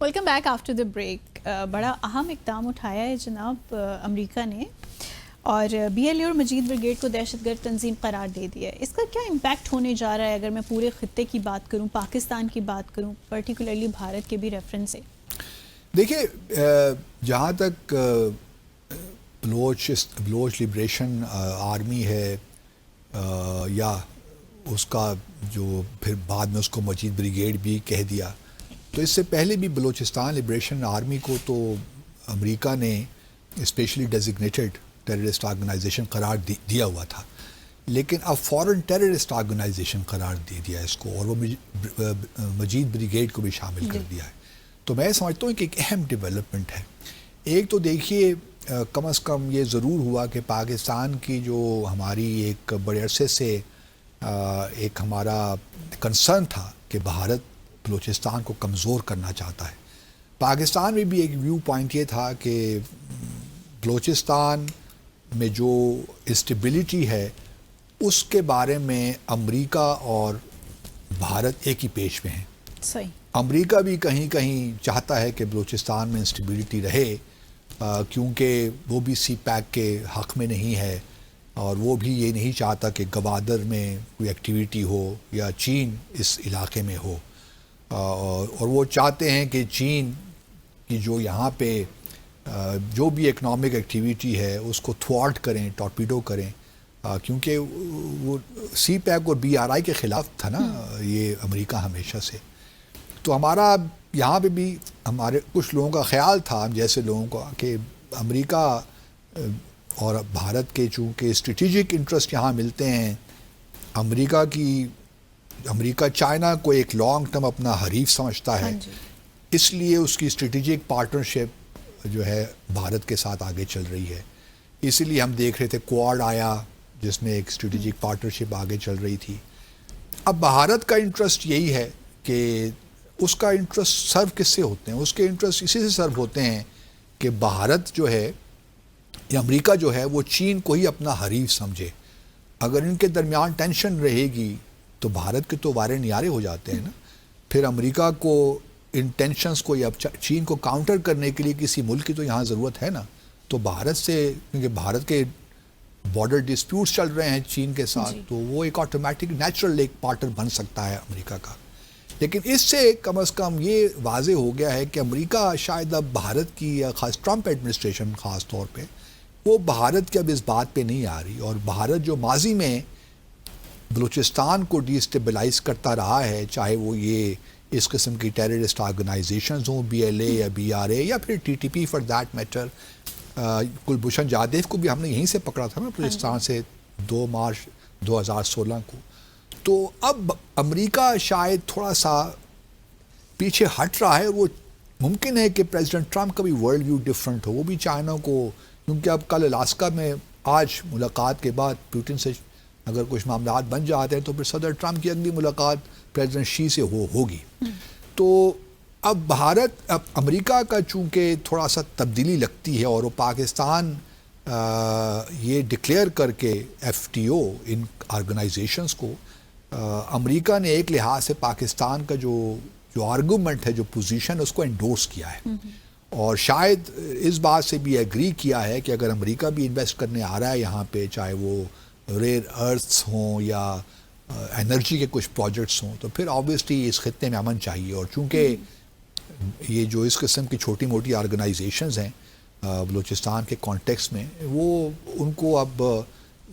Welcome back after the break. بڑا اہم اقدام اٹھایا ہے جناب امریکہ نے اور بی ایل اے اور مجید بریگیڈ کو دہشت گرد تنظیم قرار دے دیا ہے. اس کا کیا امپیکٹ ہونے جا رہا ہے اگر میں پورے خطے کی بات کروں, پاکستان کی بات کروں, پرٹیکولرلی بھارت کے بھی ریفرنس سے؟ دیکھیے, جہاں تک بلوچ لبریشن آرمی ہے یا اس کا جو پھر بعد میں اس کو مجید بریگیڈ بھی کہہ دیا, تو اس سے پہلے بھی بلوچستان لبریشن آرمی کو تو امریکہ نے اسپیشلی ڈیزگنیٹڈ ٹیررسٹ آرگنائزیشن قرار دیا ہوا تھا, لیکن اب فورن ٹیررسٹ آرگنائزیشن قرار دے دیا اس کو, اور وہ مجید بریگیڈ کو بھی شامل کر دیا ہے. تو میں سمجھتا ہوں کہ ایک اہم ڈیولپمنٹ ہے. ایک تو دیکھیے, کم از کم یہ ضرور ہوا کہ پاکستان کی جو ہماری ایک بڑے عرصے سے ایک ہمارا کنسرن تھا کہ بھارت بلوچستان کو کمزور کرنا چاہتا ہے, پاکستان میں بھی ایک ویو پوائنٹ یہ تھا کہ بلوچستان میں جو اسٹیبلٹی ہے اس کے بارے میں امریکہ اور بھارت ایک ہی پیج میں ہیں. صحیح. امریکہ بھی کہیں کہیں چاہتا ہے کہ بلوچستان میں انسٹیبلٹی رہے, کیونکہ وہ بھی سی پیک کے حق میں نہیں ہے, اور وہ بھی یہ نہیں چاہتا کہ گوادر میں کوئی ایکٹیویٹی ہو یا چین اس علاقے میں ہو, اور وہ چاہتے ہیں کہ چین کی جو یہاں پہ جو بھی اکنامک ایکٹیویٹی ہے اس کو تھوارٹ کریں, ٹارپیڈو کریں, کیونکہ وہ سی پیک اور بی آر آئی کے خلاف تھا نا یہ امریکہ ہمیشہ سے. تو ہمارا یہاں پہ بھی ہمارے کچھ لوگوں کا خیال تھا, ہم جیسے لوگوں کا, کہ امریکہ اور بھارت کے چونکہ اسٹریٹجک انٹرسٹ یہاں ملتے ہیں, امریکہ چائنا کو ایک لانگ ٹرم اپنا حریف سمجھتا ہے, اس لیے اس کی اسٹریٹجک پارٹنرشپ جو ہے بھارت کے ساتھ آگے چل رہی ہے. اسی لیے ہم دیکھ رہے تھے کوڈ آیا جس میں ایک اسٹریٹجک پارٹنرشپ آگے چل رہی تھی. اب بھارت کا انٹرسٹ یہی ہے کہ اس کا انٹرسٹ سرو کس سے ہوتے ہیں, اس کے انٹرسٹ اسی سے سرو ہوتے ہیں کہ بھارت جو ہے یا امریکہ جو ہے وہ چین کو ہی اپنا حریف سمجھے. اگر ان کے درمیان ٹینشن رہے گی تو بھارت کے تو وارے نیارے ہو جاتے ہیں نا. پھر امریکہ کو ان ٹینشنز کو یا چین کو کاؤنٹر کرنے کے لیے کسی ملک کی تو یہاں ضرورت ہے نا. تو بھارت سے, کیونکہ بھارت کے بارڈر ڈسپیوٹس چل رہے ہیں چین کے ساتھ, تو وہ ایک آٹومیٹک نیچرل ایک پارٹنر بن سکتا ہے امریکہ کا. لیکن اس سے کم از کم یہ واضح ہو گیا ہے کہ امریکہ شاید اب بھارت کی, یا خاص ٹرمپ ایڈمنسٹریشن خاص طور پہ, وہ بھارت کے اب اس بات پہ نہیں آ رہی. اور بھارت جو ماضی میں بلوچستان کو ڈی اسٹیبلائز کرتا رہا ہے, چاہے وہ یہ اس قسم کی ٹیررسٹ آرگنائزیشنز ہوں, بی ایل اے یا بی آر اے یا پھر T T P for that matter, Kulbhushan Jadhav کو بھی ہم نے یہیں سے پکڑا تھا نا بلوچستان سے 2 مارچ 2016 کو. تو اب امریکہ شاید تھوڑا سا پیچھے ہٹ رہا ہے. وہ ممکن ہے کہ پریزیڈنٹ ٹرمپ کا بھی ورلڈ ویو ڈفرینٹ ہو, وہ بھی چائنا کو, کیونکہ اب کل الاسکا میں آج ملاقات کے بعد پیوٹن سے اگر کچھ معاملات بن جاتے ہیں تو پھر صدر ٹرمپ کی اگلی ملاقات پریزیڈنٹ شی سے ہوگی. تو اب بھارت, اب امریکہ کا چونکہ تھوڑا سا تبدیلی لگتی ہے, اور وہ پاکستان یہ ڈکلیئر کر کے ایف ٹی او ان آرگنائزیشنز کو, امریکہ نے ایک لحاظ سے پاکستان کا جو آرگومنٹ ہے, جو پوزیشن, اس کو انڈورس کیا ہے, اور شاید اس بات سے بھی ایگری کیا ہے کہ اگر امریکہ بھی انویسٹ کرنے آ رہا ہے یہاں پہ, چاہے وہ ریئر ارتھس ہوں یا انرجی کے کچھ پروجیکٹس ہوں, تو پھر آبویسلی اس خطے میں امن چاہیے. اور چونکہ یہ جو اس قسم کی چھوٹی موٹی آرگنائزیشنز ہیں بلوچستان کے کانٹیکس میں, وہ ان کو اب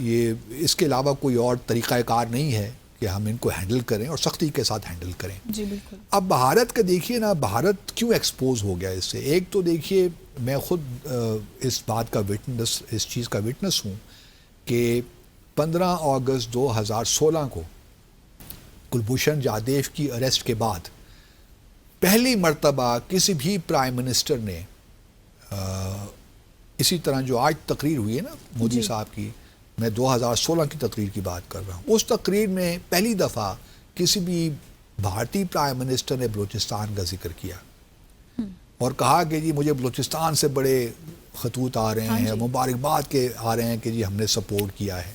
یہ اس کے علاوہ کوئی اور طریقہ کار نہیں ہے کہ ہم ان کو ہینڈل کریں اور سختی کے ساتھ ہینڈل کریں. جی بالکل. اب بھارت کا دیکھیے نا, بھارت کیوں ایکسپوز ہو گیا اس سے. ایک تو دیکھیے, میں خود اس بات کا وٹنس, اس چیز کا وٹنس ہوں کہ 15 اگست 2016 کو کلبھوشن جادیو کی اریسٹ کے بعد پہلی مرتبہ کسی بھی پرائم منسٹر نے اسی طرح جو آج تقریر ہوئی ہے نا مودی صاحب کی, میں 2016 کی تقریر کی بات کر رہا ہوں, اس تقریر میں پہلی دفعہ کسی بھی بھارتی پرائم منسٹر نے بلوچستان کا ذکر کیا اور کہا کہ جی مجھے بلوچستان سے بڑے خطوط آ رہے ہیں, مبارکباد کے آ رہے ہیں کہ جی ہم نے سپورٹ کیا ہے.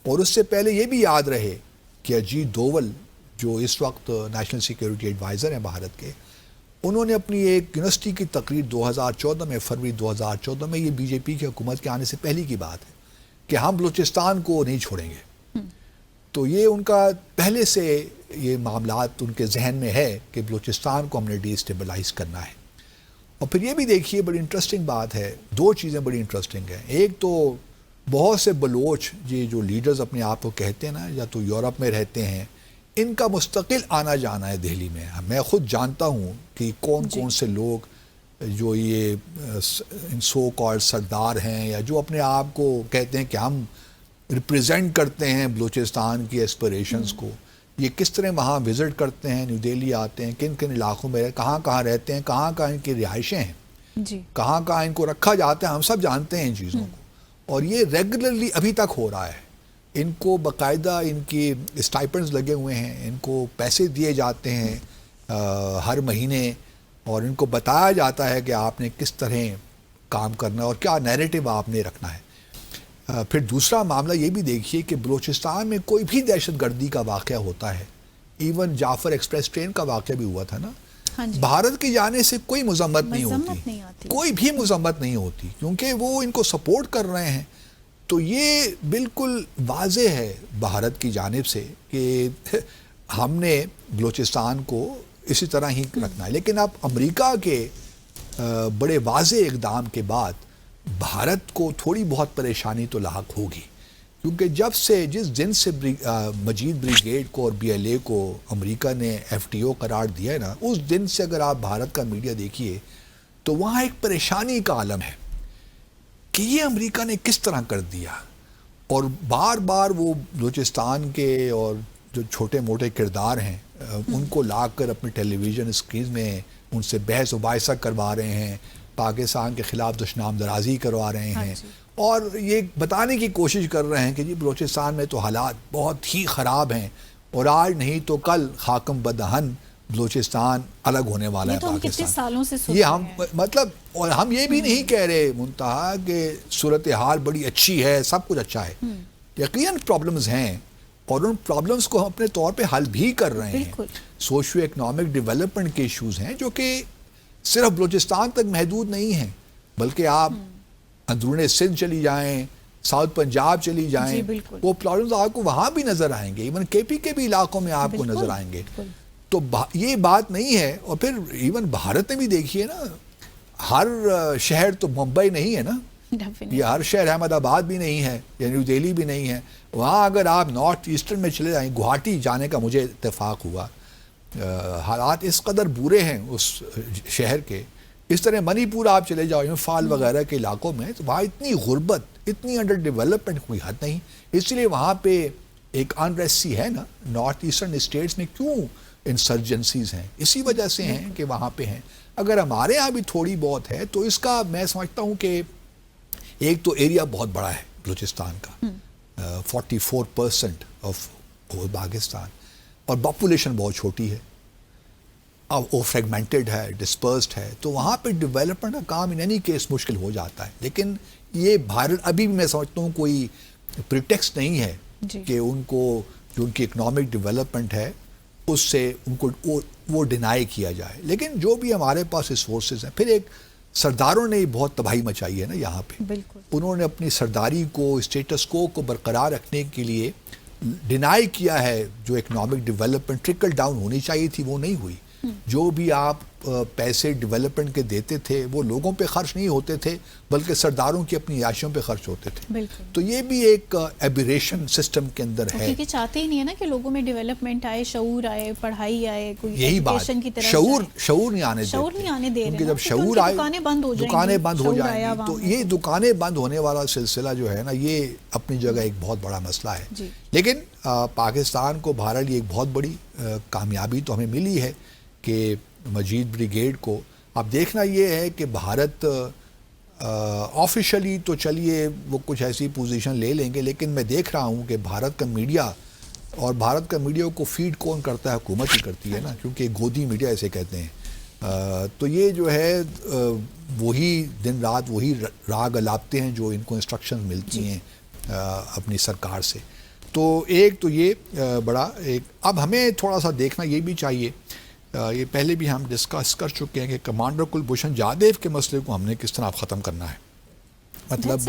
اور اس سے پہلے یہ بھی یاد رہے کہ اجیت دوول جو اس وقت نیشنل سیکیورٹی ایڈوائزر ہیں بھارت کے, انہوں نے اپنی ایک یونیورسٹی کی تقریر 2014 میں فروری 2014 میں، یہ بی جے پی کی حکومت کے آنے سے پہلے کی بات ہے، کہ ہم بلوچستان کو نہیں چھوڑیں گے. تو یہ ان کا پہلے سے یہ معاملات ان کے ذہن میں ہے کہ بلوچستان کو ہم نے ڈی اسٹیبلائز کرنا ہے. اور پھر یہ بھی دیکھیے بڑی انٹرسٹنگ بات ہے، دو چیزیں بڑی انٹرسٹنگ ہیں. ایک تو بہت سے بلوچ یہ جو لیڈرز اپنے آپ کو کہتے ہیں نا، یا تو یورپ میں رہتے ہیں، ان کا مستقل آنا جانا ہے دہلی میں. میں خود جانتا ہوں کہ کون کون سے لوگ جو یہ سو کالڈ سردار ہیں، یا جو اپنے آپ کو کہتے ہیں کہ ہم ریپریزنٹ کرتے ہیں بلوچستان کی ایسپریشنز کو، یہ کس طرح وہاں وزٹ کرتے ہیں، نیو دہلی آتے ہیں، کن کن علاقوں میں کہاں کہاں رہتے ہیں، کہاں کہاں ان کی رہائشیں ہیں، کہاں کہاں ان کو رکھا جاتا ہے، ہم سب جانتے ہیں ان چیزوں کو. اور یہ ریگولرلی ابھی تک ہو رہا ہے. ان کو باقاعدہ ان کی اسٹائپنڈز لگے ہوئے ہیں، ان کو پیسے دیے جاتے ہیں ہر مہینے، اور ان کو بتایا جاتا ہے کہ آپ نے کس طرح کام کرنا ہے اور کیا نیریٹو آپ نے رکھنا ہے. پھر دوسرا معاملہ یہ بھی دیکھیے کہ بلوچستان میں کوئی بھی دہشت گردی کا واقعہ ہوتا ہے، ایون جعفر ایکسپریس ٹرین کا واقعہ بھی ہوا تھا نا، بھارت کی جانے سے کوئی مذمت نہیں ہوتی، کوئی بھی مذمت نہیں ہوتی، کیونکہ وہ ان کو سپورٹ کر رہے ہیں. تو یہ بالکل واضح ہے بھارت کی جانب سے کہ ہم نے بلوچستان کو اسی طرح ہی رکھنا ہے. لیکن اب امریکہ کے بڑے واضح اقدام کے بعد بھارت کو تھوڑی بہت پریشانی تو لاحق ہوگی، کیونکہ جس دن سے مجید بریگیڈ کو اور بی ایل اے کو امریکہ نے ایف ٹی او قرار دیا ہے نا، اس دن سے اگر آپ بھارت کا میڈیا دیکھیے تو وہاں ایک پریشانی کا عالم ہے کہ یہ امریکہ نے کس طرح کر دیا. اور بار بار وہ بلوچستان کے اور جو چھوٹے موٹے کردار ہیں ان کو لا کر اپنی ٹیلی ویژن اسکرین میں ان سے بحث و مباحثہ کروا رہے ہیں، پاکستان کے خلاف دشنام درازی کروا رہے ہیں، اور یہ بتانے کی کوشش کر رہے ہیں کہ جی بلوچستان میں تو حالات بہت ہی خراب ہیں، اور آج نہیں تو کل خاکم بدہن بلوچستان الگ ہونے والا ہے پاکستان. کتنے سالوں سے یہ ہم مطلب، اور ہم یہ بھی نہیں کہہ رہے منتہا کہ صورتحال بڑی اچھی ہے، سب کچھ اچھا ہے. یقیناً پرابلمز ہیں، اور ان پرابلمز کو ہم اپنے طور پہ حل بھی کر رہے ہیں. سوشیو اکنامک ڈیولپمنٹ کے ایشوز ہیں جو کہ صرف بلوچستان تک محدود نہیں ہیں، بلکہ آپ اندرون سندھ چلی جائیں، ساؤتھ پنجاب چلی جائیں، وہ پرابلمز آپ کو وہاں بھی نظر آئیں گے، ایون کے پی کے بھی علاقوں میں آپ کو نظر آئیں گے. تو یہ بات نہیں ہے. اور پھر ایون بھارت میں بھی دیکھیے نا، ہر شہر تو ممبئی نہیں ہے نا، یہ ہر شہر احمد آباد بھی نہیں ہے، یا نیو دہلی بھی نہیں ہے. وہاں اگر آپ نارتھ ایسٹرن میں چلے جائیں، گوہاٹی جانے کا مجھے اتفاق ہوا، حالات اس قدر برے ہیں اس شہر کے. اس طرح منی پور آپ چلے جاؤ، امفال وغیرہ کے علاقوں میں، تو وہاں اتنی غربت، اتنی انڈر ڈیولپمنٹ کوئی حد نہیں. اس لیے وہاں پہ ایک انریسٹ سی ہے نا. نارتھ ایسٹرن اسٹیٹس میں کیوں انسرجنسیز ہیں؟ اسی وجہ سے ہیں کہ وہاں پہ ہیں. اگر ہمارے یہاں بھی تھوڑی بہت ہے تو اس کا میں سمجھتا ہوں کہ ایک تو ایریا بہت بڑا ہے بلوچستان کا، 44% آف پاکستان، اور پاپولیشن بہت چھوٹی ہے، اب وہ فریگمنٹڈ ہے، ڈسپرسڈ ہے، تو وہاں پہ ڈیولپمنٹ کا کام ان اینی کیس مشکل ہو جاتا ہے. لیکن یہ بھارت ابھی بھی میں سمجھتا ہوں کوئی پریٹیکسٹ نہیں ہے کہ ان کو جو ان کی اکنامک ڈیولپمنٹ ہے اس سے ان کو وہ ڈینائی کیا جائے. لیکن جو بھی ہمارے پاس ریسورسز ہیں، پھر ایک سرداروں نے بہت تباہی مچائی ہے نا یہاں پہ. انہوں نے اپنی سرداری کو، اسٹیٹس کو برقرار رکھنے کے لیے ڈینائی کیا ہے. جو اکنامک ڈیولپمنٹ ٹرکل ڈاؤن ہونی چاہیے تھی وہ نہیں ہوئی. جو بھی آپ پیسے ڈیولپمنٹ کے دیتے تھے وہ لوگوں پہ خرچ نہیں ہوتے تھے، بلکہ سرداروں کی اپنی عیاشیوں پہ خرچ ہوتے تھے. تو یہ بھی ایک ایبریشن سسٹم کے اندر ہے، کیونکہ چاہتے ہی نہیں ہے نا کہ لوگوں میں ڈیولپمنٹ آئے، شعور آئے، پڑھائی آئے، کوئی یہی بات، شعور نہیں آنے دیتے. کیونکہ جب شعور آئے، دکانیں بند ہو جائیں گی. تو یہ دکانیں بند ہونے والا سلسلہ جو ہے نا، یہ اپنی جگہ ایک بہت بڑا مسئلہ ہے. لیکن پاکستان کو بہرحال یہ ایک بہت بڑی کامیابی تو ہمیں ملی ہے کہ مجید بریگیڈ کو. اب دیکھنا یہ ہے کہ بھارت آفیشلی تو چلیے وہ کچھ ایسی پوزیشن لے لیں گے، لیکن میں دیکھ رہا ہوں کہ بھارت کا میڈیا، اور بھارت کا میڈیا کو فیڈ کون کرتا ہے؟ حکومت ہی کرتی ہے نا، کیونکہ گودی میڈیا اسے کہتے ہیں. تو یہ جو ہے وہی دن رات وہی راگ الاپتے ہیں جو ان کو انسٹرکشن ملتی ہیں اپنی سرکار سے. تو ایک تو یہ بڑا ایک، اب ہمیں تھوڑا سا دیکھنا یہ بھی چاہیے یہ پہلے بھی ہم ڈسکس کر چکے ہیں کہ کمانڈر کلبھوشن جادیو کے مسئلے کو ہم نے کس طرح ختم کرنا ہے. مطلب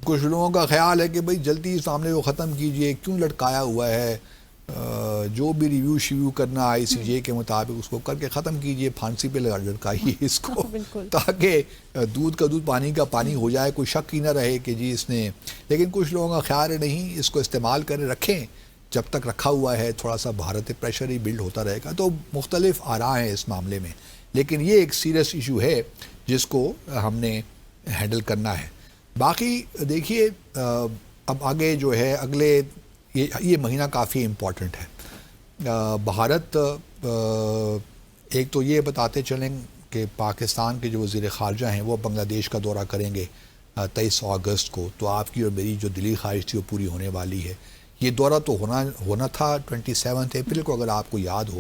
کچھ لوگوں کا خیال ہے کہ بھئی جلدی اس معاملے کو ختم کیجئے, کیوں لٹکایا ہوا ہے, جو بھی ریویو شیویو کرنا آئی سی جے کے مطابق اس کو کر کے ختم کیجئے, پھانسی پہ لٹکائیے اس کو, تاکہ دودھ کا دودھ پانی کا پانی ہو جائے, کوئی شک ہی نہ رہے کہ جی اس نے. لیکن کچھ لوگوں کا خیال ہے نہیں, اس کو استعمال کریں, رکھیں, جب تک رکھا ہوا ہے تھوڑا سا بھارت پریشر ہی بلڈ ہوتا رہے گا. تو مختلف آراء ہیں اس معاملے میں, لیکن یہ ایک سیریس ایشو ہے جس کو ہم نے ہینڈل کرنا ہے. باقی دیکھیے اب آگے جو ہے اگلے یہ مہینہ کافی امپورٹنٹ ہے. بھارت ایک تو یہ بتاتے چلیں کہ پاکستان کے جو وزیر خارجہ ہیں وہ بنگلہ دیش کا دورہ کریں گے 23 اگست کو. تو آپ کی اور میری جو دلی خواہش تھی وہ پوری ہونے والی ہے. یہ دورہ تو ہونا تھا 27 اپریل کو, اگر آپ کو یاد ہو,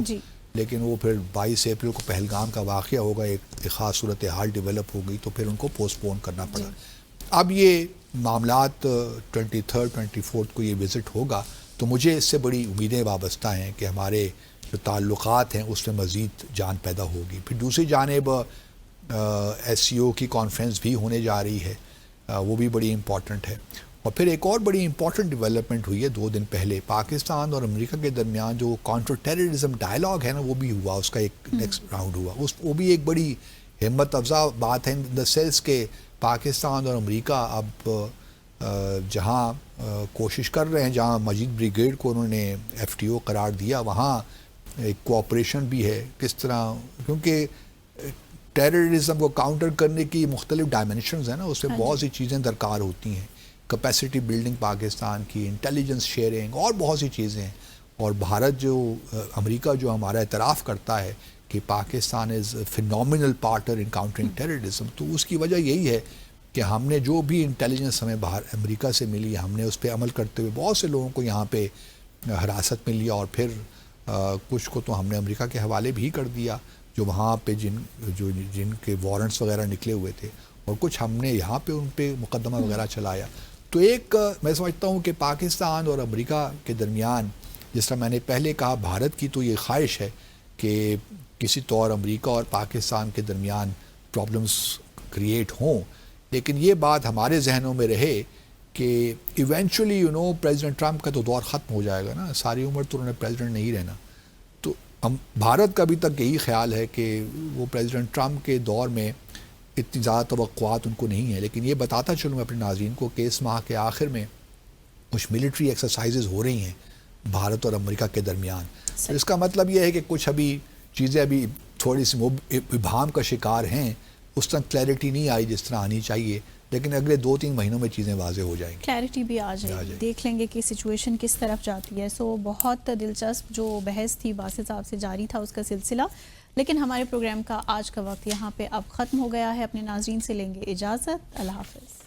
لیکن وہ پھر 22 اپریل کو پہلگام کا واقعہ ہوگا, ایک خاص صورتحال ڈیولپ ہو گئی, تو پھر ان کو پوسٹ پون کرنا پڑا. اب یہ معاملات 23 24 کو یہ وزٹ ہوگا, تو مجھے اس سے بڑی امیدیں وابستہ ہیں کہ ہمارے جو تعلقات ہیں اس میں مزید جان پیدا ہوگی. پھر دوسری جانب ایس سی او کی کانفرنس بھی ہونے جا رہی ہے, وہ بھی بڑی امپورٹنٹ ہے. اور پھر ایک اور بڑی امپورٹنٹ ڈیولپمنٹ ہوئی ہے 2 دن پہلے, پاکستان اور امریکہ کے درمیان جو کانٹر ٹیررزم ڈائلاگ ہے نا, وہ بھی ہوا, اس کا ایک نیکسٹ راؤنڈ ہوا. وہ بھی ایک بڑی ہمت افزا بات ہے ان دا سینس کہ پاکستان اور امریکہ اب جہاں کوشش کر رہے ہیں, جہاں مجید بریگیڈ کو انہوں نے ایف ٹی او قرار دیا, وہاں ایک کوآپریشن بھی ہے. کس طرح, کیونکہ ٹیررزم کو کاؤنٹر کرنے کی مختلف ڈائمینشنز ہیں نا, اس میں بہت سی چیزیں درکار ہوتی ہیں, کیپیسٹی بلڈنگ پاکستان کی, انٹیلیجنس شیئرنگ, اور بہت سی چیزیں ہیں. اور بھارت جو امریکہ جو ہمارا اعتراف کرتا ہے کہ Pakistan is phenomenal partner in countering terrorism, تو اس کی وجہ یہی ہے کہ ہم نے جو بھی انٹیلیجنس ہمیں باہر امریکہ سے ملی, ہم نے اس پہ عمل کرتے ہوئے بہت سے لوگوں کو یہاں پہ حراست میں لیا, اور پھر کچھ کو تو ہم نے امریکہ کے حوالے بھی کر دیا, جو وہاں پہ جن کے وارنٹس وغیرہ نکلے ہوئے تھے, اور کچھ ہم نے یہاں پہ ان پہ مقدمہ وغیرہ چلایا. تو ایک میں سمجھتا ہوں کہ پاکستان اور امریکہ کے درمیان, جس طرح میں نے پہلے کہا, بھارت کی تو یہ خواہش ہے کہ کسی طور امریکہ اور پاکستان کے درمیان پرابلمس کریٹ ہوں, لیکن یہ بات ہمارے ذہنوں میں رہے کہ ایونچولی پریزیڈنٹ ٹرمپ کا تو دور ختم ہو جائے گا نا, ساری عمر تو انہوں نے پریزیڈنٹ نہیں رہنا. تو بھارت کا ابھی تک یہی خیال ہے کہ وہ پریزیڈنٹ ٹرمپ کے دور میں اتنی زیادہ توقعات ان کو نہیں ہیں. لیکن یہ بتاتا چلوں میں اپنے ناظرین کو کہ اس ماہ کے آخر میں کچھ ملٹری ایکسرسائزز ہو رہی ہیں بھارت اور امریکہ کے درمیان. تو اس کا مطلب یہ ہے کہ کچھ ابھی چیزیں ابھی تھوڑی سی ابہام کا شکار ہیں, اس طرح کلیئرٹی نہیں آئی جس طرح آنی چاہیے, لیکن اگلے 2-3 مہینوں میں چیزیں واضح ہو جائیں گی, کلیئرٹی بھی آ جائے گی, دیکھ لیں گے کہ سچویشن کس طرف جاتی ہے. سو بہت دلچسپ جو بحث تھی باسط صاحب سے جاری تھا اس کا سلسلہ, لیکن ہمارے پروگرام کا آج کا وقت یہاں پہ اب ختم ہو گیا ہے. اپنے ناظرین سے لیں گے اجازت, اللہ حافظ.